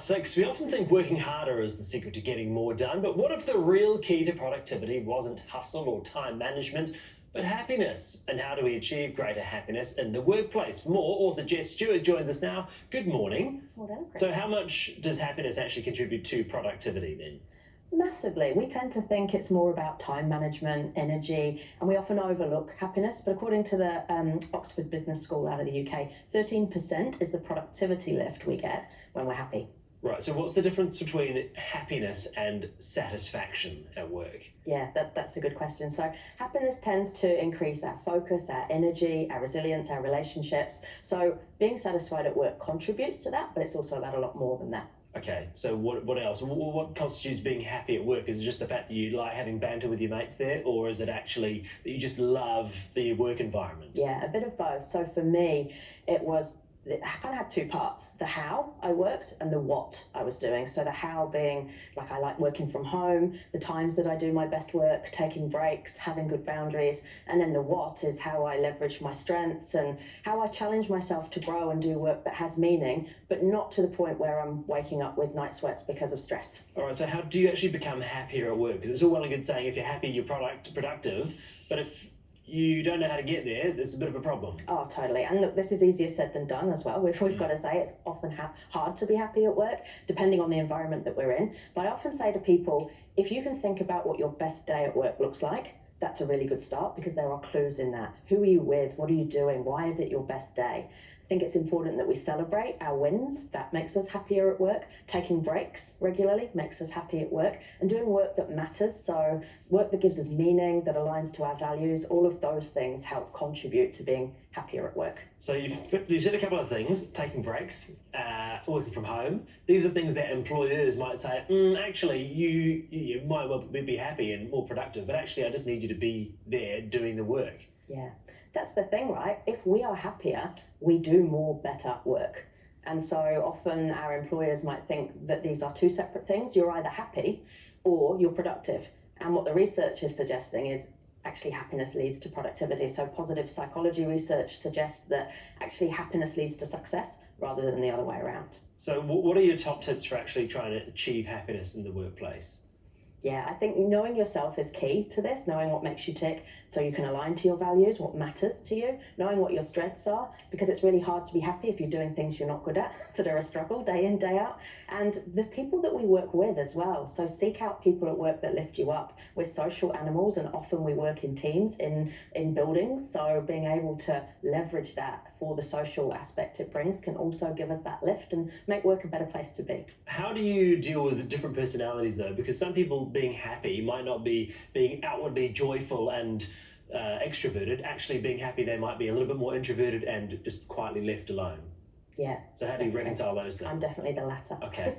6, we often think working harder is the secret to getting more done, but what if the real key to productivity wasn't hustle or time management, but happiness? And how do we achieve greater happiness in the workplace? For more, author Jess Stuart joins us now. Good morning. Well, Chris. So how much does happiness actually contribute to productivity then? Massively. We tend to think it's more about time management, energy, and we often overlook happiness. But according to the Oxford Business School out of the UK, 13% is the productivity lift we get when we're happy. Right, so what's the difference between happiness and satisfaction at work? Yeah, that's a good question. So happiness tends to increase our focus, our energy, our resilience, our relationships. So being satisfied at work contributes to that, but it's also about a lot more than that. Okay, so what else? What constitutes being happy at work? Is it just the fact that you like having banter with your mates there, or is it actually that you just love the work environment? Yeah, a bit of both. So for me, I kind of had two parts: the how I worked and the what I was doing. So the how being like I like working from home, the times that I do my best work, taking breaks, having good boundaries, and then the what is how I leverage my strengths and how I challenge myself to grow and do work that has meaning, but not to the point where I'm waking up with night sweats because of stress. All right, so how do you actually become happier at work? Because it's all well and good saying if you're happy, you're productive, but if you don't know how to get there, there's a bit of a problem. Oh, totally. And look, this is easier said than done as well. We've got to say it's often hard to be happy at work, depending on the environment that we're in. But I often say to people, if you can think about what your best day at work looks like, that's a really good start, because there are clues in that. Who are you with? What are you doing? Why is it your best day? I think it's important that we celebrate our wins. That makes us happier at work. Taking breaks regularly makes us happy at work, and doing work that matters. So work that gives us meaning, that aligns to our values, all of those things help contribute to being happier at work. So you've said a couple of things: taking breaks, working from home. These are things that employers might say, actually, you might well be happy and more productive, but actually I just need you to be there doing the work. Yeah, that's the thing, right? If we are happier, we do more better work. And so often our employers might think that these are two separate things. You're either happy or you're productive. And what the research is suggesting is actually happiness leads to productivity. So positive psychology research suggests that actually happiness leads to success rather than the other way around. So what are your top tips for actually trying to achieve happiness in the workplace? Yeah, I think knowing yourself is key to this, knowing what makes you tick so you can align to your values, what matters to you, knowing what your strengths are, because it's really hard to be happy if you're doing things you're not good at, that are a struggle day in, day out, and the people that we work with as well. So seek out people at work that lift you up. We're social animals, and often we work in teams, in buildings, so being able to leverage that for the social aspect it brings can also give us that lift and make work a better place to be. How do you deal with different personalities though? Because some people being happy might not be being outwardly joyful and extroverted. Actually being happy, they might be a little bit more introverted and just quietly left alone. Yeah. So how do you reconcile those things? I'm definitely the latter. Okay.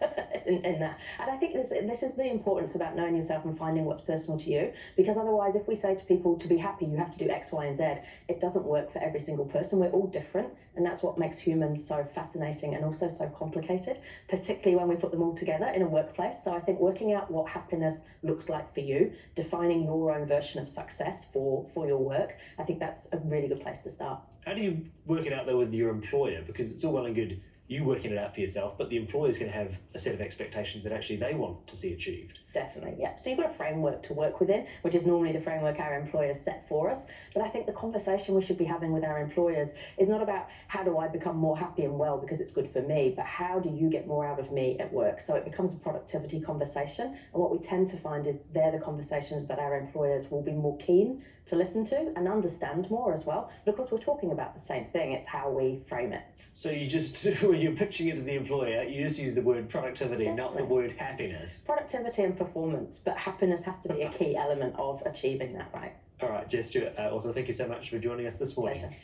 in that. And I think this is the importance about knowing yourself and finding what's personal to you, because otherwise if we say to people to be happy you have to do X, Y and Z, it doesn't work for every single person. We're all different, and that's what makes humans so fascinating and also so complicated, particularly when we put them all together in a workplace. So I think working out what happiness looks like for you, defining your own version of success for your work, I think that's a really good place to start. How do you work it out though with your employer? Because it's all well and good you working it out for yourself, but the employer's going to have a set of expectations that actually they want to see achieved. Definitely, yeah. So you've got a framework to work within, which is normally the framework our employers set for us. But I think the conversation we should be having with our employers is not about how do I become more happy and well because it's good for me, but how do you get more out of me at work? So it becomes a productivity conversation. And what we tend to find is they're the conversations that our employers will be more keen to listen to and understand more as well, because we're talking about the same thing. It's how we frame it. So you just, when you're pitching it to the employer, you just use the word productivity, Definitely. not the word happiness. Productivity and performance, but happiness has to be a key element of achieving that, right? All right, Jess Stuart, also thank you so much for joining us this morning. Pleasure.